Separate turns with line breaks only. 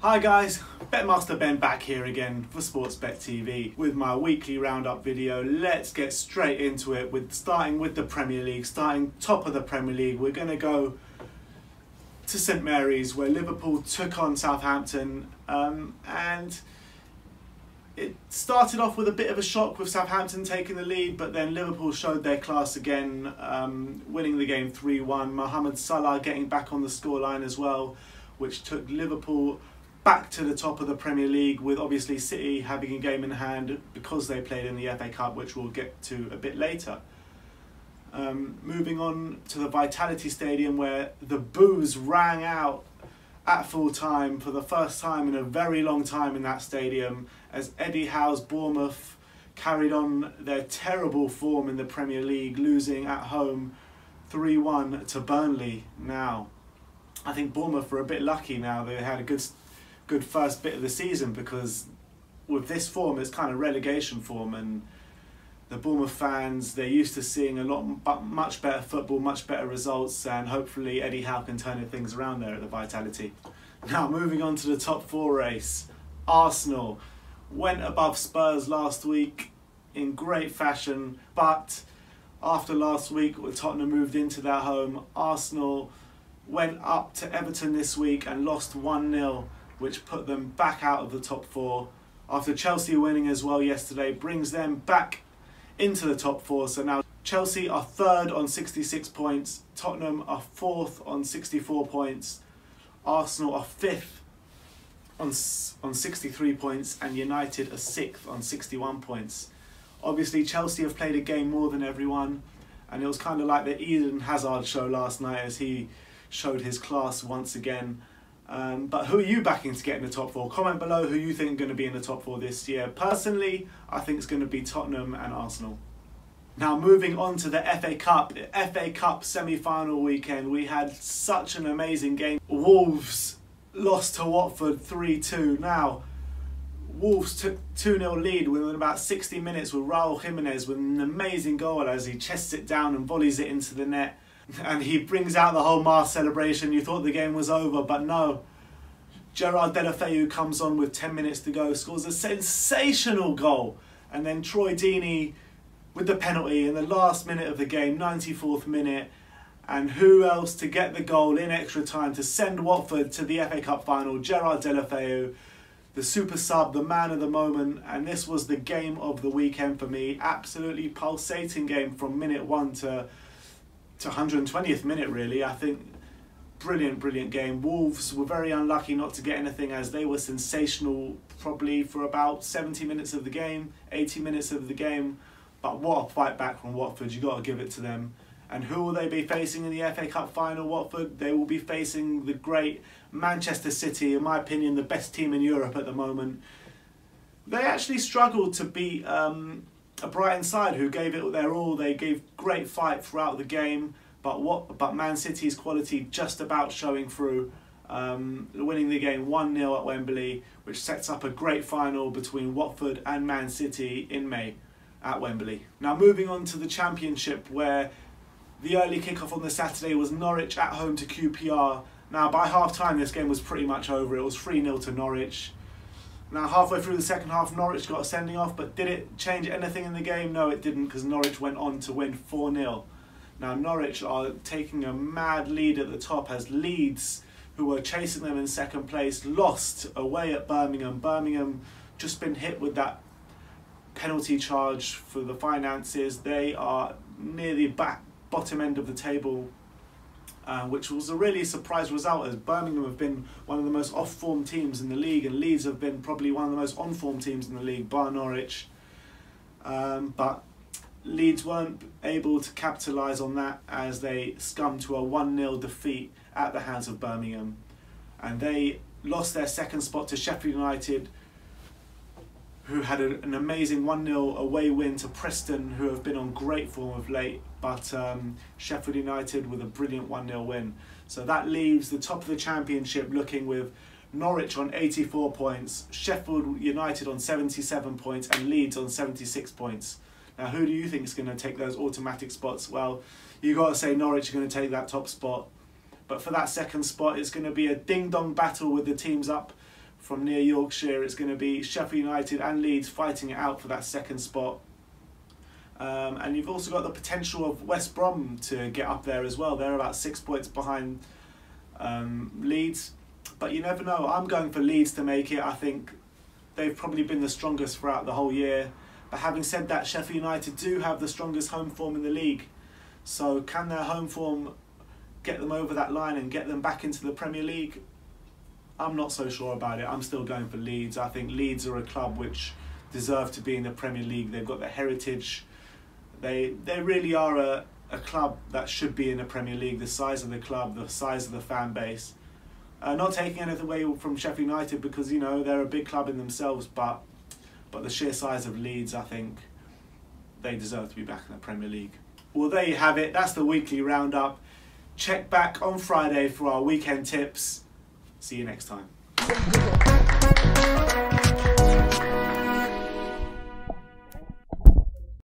Hi guys, Betmaster Ben back here again for Sportsbet TV with my weekly roundup video. Let's get straight into it, starting with the Premier League, starting top of the Premier League. We're going to go to St Mary's where Liverpool took on Southampton, and it started off with a bit of a shock with Southampton taking the lead, but then Liverpool showed their class again, winning the game 3-1. Mohamed Salah getting back on the scoreline as well, which took Liverpool back to the top of the Premier League, with obviously City having a game in hand because they played in the FA Cup, which we'll get to a bit later. Moving on to the Vitality Stadium, where the boos rang out at full time for the first time in a very long time in that stadium, as Eddie Howe's Bournemouth carried on their terrible form in the Premier League, losing at home 3-1 to Burnley. Now, I think Bournemouth were a bit lucky now. They had a good first bit of the season, because with this form it's kind of relegation form, and the Bournemouth fans, they're used to seeing much better football, much better results, and hopefully Eddie Howe can turn things around there at the Vitality. Now moving on to the top four race, Arsenal went above Spurs last week in great fashion, but after last week when Tottenham moved into their home, Arsenal went up to Everton this week and lost 1-0, which put them back out of the top four. After Chelsea winning as well yesterday, brings them back into the top four. So now Chelsea are third on 66 points, Tottenham are fourth on 64 points, Arsenal are fifth on 63 points, and United are sixth on 61 points. Obviously Chelsea have played a game more than everyone, and it was kind of like the Eden Hazard show last night as he showed his class once again. But who are you backing to get in the top four? Comment below who you think are going to be in the top four this year. Personally, I think it's going to be Tottenham and Arsenal. Now moving on to the FA Cup semi-final weekend, we had such an amazing game. Wolves lost to Watford 3-2. Now, Wolves took 2-0 lead within about 60 minutes with Raul Jimenez with an amazing goal as he chests it down and volleys it into the net. And he brings out the whole Mars celebration. You thought the game was over, but no. Gerard Deulofeu comes on with 10 minutes to go, scores a sensational goal. And then Troy Deeney with the penalty in the last minute of the game, 94th minute. And who else to get the goal in extra time to send Watford to the FA Cup final? Gerard Deulofeu, the super sub, the man of the moment. And this was the game of the weekend for me. Absolutely pulsating game from minute 1 to 120th minute, really. I think brilliant game. Wolves were very unlucky not to get anything, as they were sensational probably for about 70 minutes of the game, 80 minutes of the game. But what a fight back from Watford, you got to give it to them. And who will they be facing in the FA Cup final, Watford? They will be facing the great Manchester City, in my opinion the best team in Europe at the moment. They actually struggled to beat a Brighton side who gave it their all. They gave great fight throughout the game, but Man City's quality just about showing through, winning the game 1-0 at Wembley, which sets up a great final between Watford and Man City in May at Wembley. Now moving on to the Championship, where the early kickoff on the Saturday was Norwich at home to QPR. Now by half time this game was pretty much over. It was 3-0 to Norwich. Now halfway through the second half, Norwich got a sending off, but did it change anything in the game? No, it didn't, because Norwich went on to win 4-0. Now Norwich are taking a mad lead at the top, as Leeds, who were chasing them in second place, lost away at Birmingham. Birmingham just been hit with that penalty charge for the finances. They are near the bottom end of the table, which was a really surprise result, as Birmingham have been one of the most off-form teams in the league, and Leeds have been probably one of the most on-form teams in the league, bar Norwich. But Leeds weren't able to capitalise on that, as they succumbed to a 1-0 defeat at the hands of Birmingham. And they lost their second spot to Sheffield United, who had an amazing 1-0 away win to Preston, who have been on great form of late, but Sheffield United with a brilliant 1-0 win. So that leaves the top of the Championship looking with Norwich on 84 points, Sheffield United on 77 points, and Leeds on 76 points. Now who do you think is going to take those automatic spots? Well, you've got to say Norwich are going to take that top spot. But for that second spot, it's going to be a ding-dong battle with the teams up from near Yorkshire. It's going to be Sheffield United and Leeds fighting it out for that second spot. And you've also got the potential of West Brom to get up there as well. They're about 6 points behind Leeds. But you never know. I'm going for Leeds to make it. I think they've probably been the strongest throughout the whole year. But having said that, Sheffield United do have the strongest home form in the league. So can their home form get them over that line and get them back into the Premier League? I'm not so sure about it. I'm still going for Leeds. I think Leeds are a club which deserve to be in the Premier League. They've got the heritage. They really are a club that should be in the Premier League. The size of the club, the size of the fan base. Not taking anything away from Sheffield United because, you know, they're a big club in themselves, but the sheer size of Leeds, I think they deserve to be back in the Premier League. Well, there you have it. That's the weekly roundup. Check back on Friday for our weekend tips. See you next time.